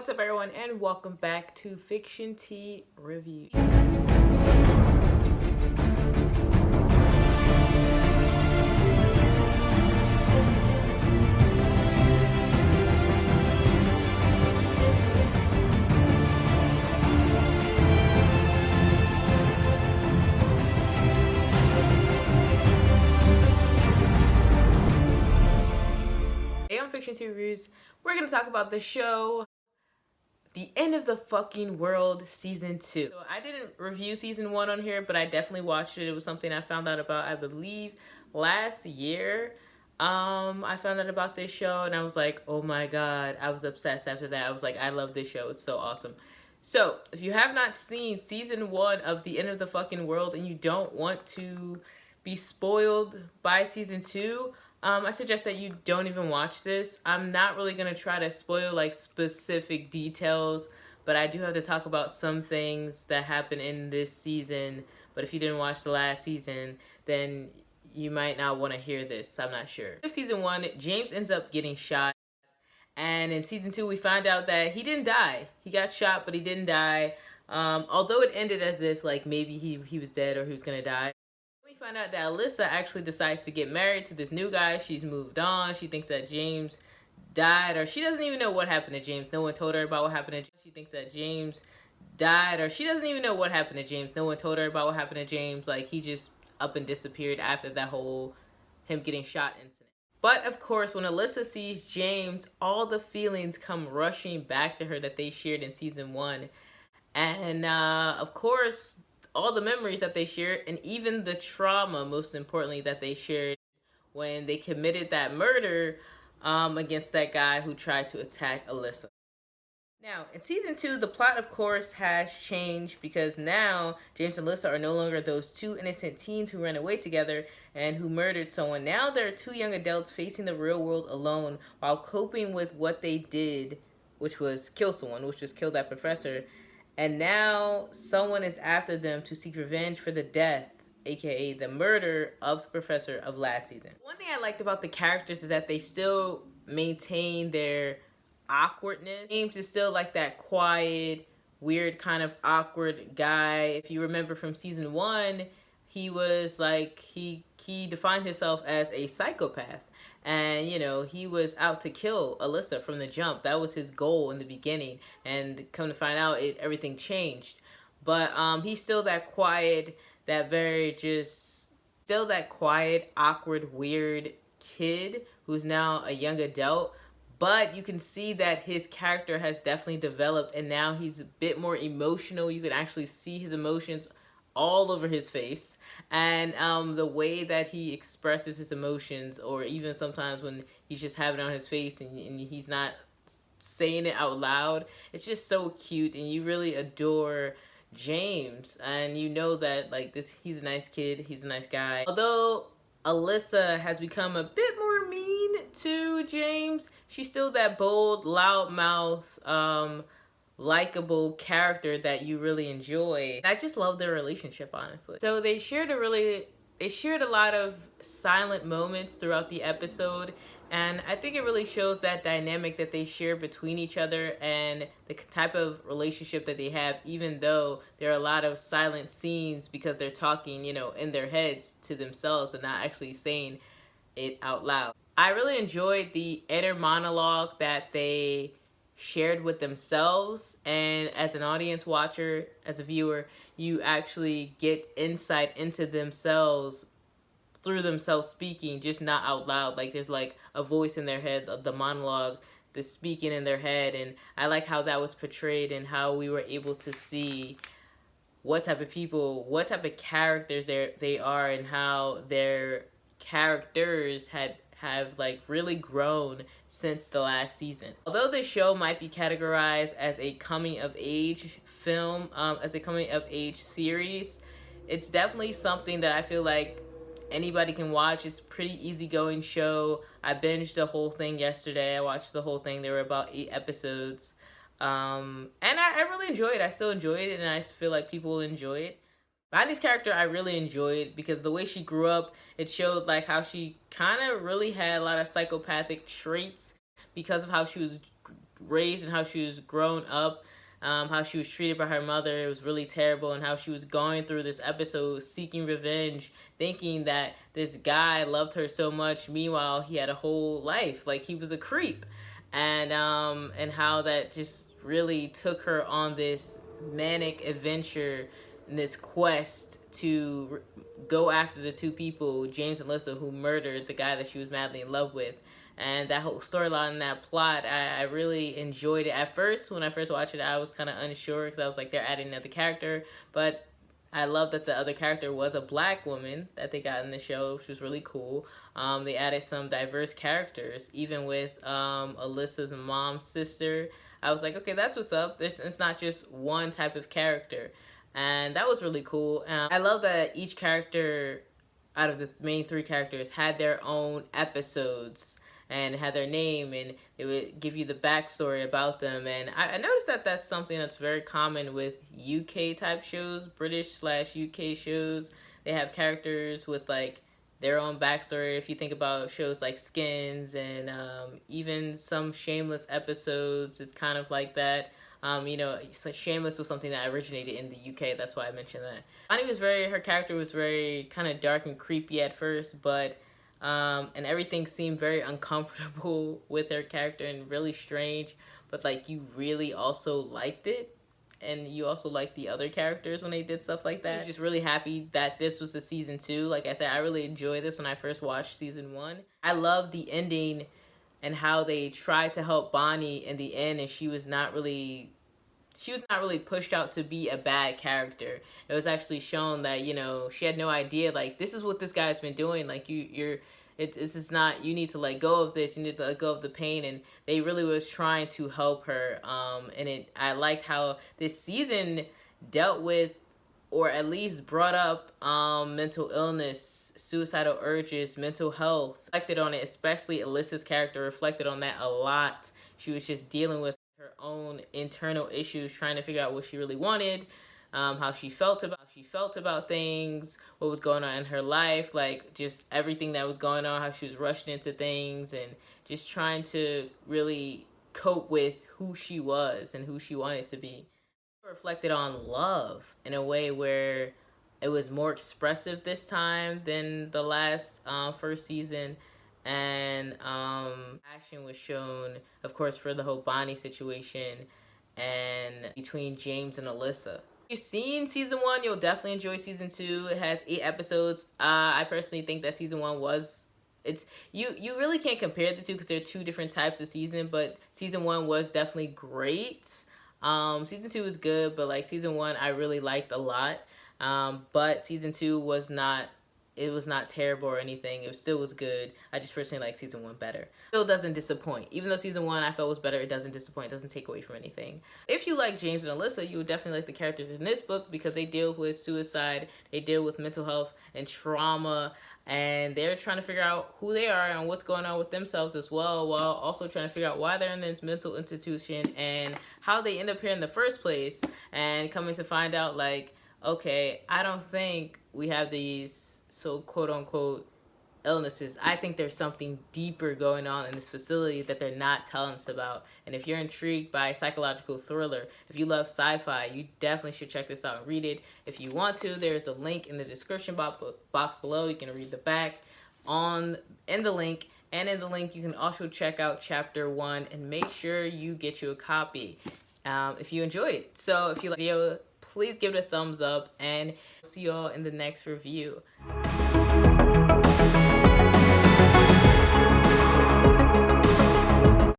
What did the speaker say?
what's up everyone, and welcome back to Fiction Tea Review. Today on Fiction Tea Reviews, we're going to talk about the show The End of the Fucking World Season 2. So I didn't review Season 1 on here, but I definitely watched it. It was something I found out about, I believe, last year. I found out about this show and I was like, oh my god, I was obsessed after that. I was like, I love this show. It's so awesome. So if you have not seen Season 1 of The End of the Fucking World and you don't want to be spoiled by Season 2, I suggest that you don't even watch this. I'm not really going to try to spoil like specific details, but I do have to talk about some things that happen in this season. But if you didn't watch the last season, then you might not want to hear this. I'm not sure. In Season 1, James ends up getting shot. And in Season 2, we find out that he didn't die. He got shot, but he didn't die. Although it ended as if like maybe he was dead or he was going to die. We find out that Alyssa actually decides to get married to this new guy. She's moved on. She thinks that James died, or she doesn't even know what happened to James. No one told her about what happened to James. She thinks that James died, or she doesn't even know what happened to James. No one told her about what happened to James. Like, he just up and disappeared after that whole him getting shot incident. But of course, when Alyssa sees James, all the feelings come rushing back to her that they shared in Season 1. And of course, all the memories that they shared, and even the trauma, most importantly, that they shared when they committed that murder against that guy who tried to attack Alyssa. Now, in Season 2, the plot, of course, has changed because now James and Alyssa are no longer those two innocent teens who ran away together and who murdered someone. Now they're two young adults facing the real world alone while coping with what they did, which was kill someone, which was kill that professor. And now someone is after them to seek revenge for the death, aka the murder of the professor of last season. One thing I liked about the characters is that they still maintain their awkwardness. James is still like that quiet, weird kind of awkward guy. If you remember from Season 1, he was like, he defined himself as a psychopath. And, you know, he was out to kill Alyssa from the jump. That was his goal in the beginning. And come to find out, everything changed. But he's still that quiet, that very just, still that quiet, awkward, weird kid who's now a young adult. But you can see that his character has definitely developed. And now he's a bit more emotional. You can actually see his emotions all over his face, and the way that he expresses his emotions, or even sometimes when he's just having it on his face and he's not saying it out loud, it's just so cute, and you really adore James, and you know that like this, he's a nice kid, he's a nice guy. Although Alyssa has become a bit more mean to James, she's still that bold, loudmouth, likable character that you really enjoy. I just love their relationship, honestly. So they shared a lot of silent moments throughout the episode, and I think it really shows that dynamic that they share between each other and the type of relationship that they have, even though there are a lot of silent scenes because they're talking, you know, in their heads to themselves and not actually saying it out loud. I really enjoyed the inner monologue that they shared with themselves, and as an audience watcher, as a viewer, you actually get insight into themselves through themselves speaking, just not out loud. Like there's like a voice in their head, the monologue, the speaking in their head, and I like how that was portrayed and how we were able to see what type of people, what type of characters they are, and how their characters have like really grown since the last season. Although this show might be categorized as a coming of age film, as a coming of age series, it's definitely something that I feel like anybody can watch. It's a pretty easygoing show. I binged the whole thing yesterday. I watched the whole thing. There were about 8 episodes. And I really enjoyed it. I still enjoyed it, and I feel like people will enjoy it. Bonnie's character I really enjoyed because the way she grew up, it showed like how she kind of really had a lot of psychopathic traits because of how she was raised and how she was grown up, how she was treated by her mother. It was really terrible, and how she was going through this episode seeking revenge, thinking that this guy loved her so much. Meanwhile, he had a whole life, like he was a creep, and how that just really took her on this manic adventure, and this quest to go after the two people, James and Alyssa, who murdered the guy that she was madly in love with. And that whole storyline and that plot, I really enjoyed it. At first, when I first watched it, I was kind of unsure because I was like, they're adding another character. But I love that the other character was a black woman that they got in the show, which was really cool. They added some diverse characters, even with Alyssa's mom's sister. I was like, okay, that's what's up. It's not just one type of character. And that was really cool. I love that each character out of the main three characters had their own episodes and had their name, and it would give you the backstory about them. And I noticed that that's something that's very common with UK type shows, British/UK shows. They have characters with like their own backstory. If you think about shows like Skins and even some Shameless episodes, it's kind of like that. It's like Shameless was something that originated in the UK. That's why I mentioned that. Her character was very kind of dark and creepy at first, but and everything seemed very uncomfortable with her character and really strange, but like you really also liked it, and you also liked the other characters when they did stuff like that. I was just really happy that this was the season 2. Like I said, I really enjoyed this when I first watched season 1. I love the ending and how they tried to help Bonnie in the end, and she was not really pushed out to be a bad character. It was actually shown that, she had no idea, like, this is what this guy's been doing. Like, this is not, you need to let go of this. You need to let go of the pain. And they really was trying to help her. I liked how this season dealt with, or at least brought up, mental illness, suicidal urges, mental health. Reflected on it, especially Alyssa's character reflected on that a lot. She was just dealing with her own internal issues, trying to figure out what she really wanted, how she felt about things, what was going on in her life, like just everything that was going on, how she was rushing into things, and just trying to really cope with who she was and who she wanted to be. Reflected on love in a way where it was more expressive this time than the last first season. And action was shown, of course, for the whole Bonnie situation and between James and Alyssa. If you've seen season 1, you'll definitely enjoy season 2. It has 8 episodes. I personally think that season 1 was... You really can't compare the two because they're two different types of season, but season 1 was definitely great. Season 2 was good, but like season 1 I really liked a lot. But season 2 was not terrible or anything. It still was good. I just personally like season 1 better. Still doesn't disappoint. Even though season 1 I felt was better, it doesn't disappoint. It doesn't take away from anything. If you like James and Alyssa, you would definitely like the characters in this book because they deal with suicide, they deal with mental health and trauma, and they're trying to figure out who they are and what's going on with themselves as well, while also trying to figure out why they're in this mental institution and how they end up here in the first place, and coming to find out, like, okay, I don't think we have these so quote-unquote illnesses. I think there's something deeper going on in this facility that they're not telling us about. And if you're intrigued by psychological thriller, if you love sci-fi, you definitely should check this out and read it. If you want to, there's a link in the description box below. You can read the back in the link. And in the link, you can also check out chapter 1 and make sure you get you a copy if you enjoy it. So if you like the video, please give it a thumbs up, and see y'all in the next review.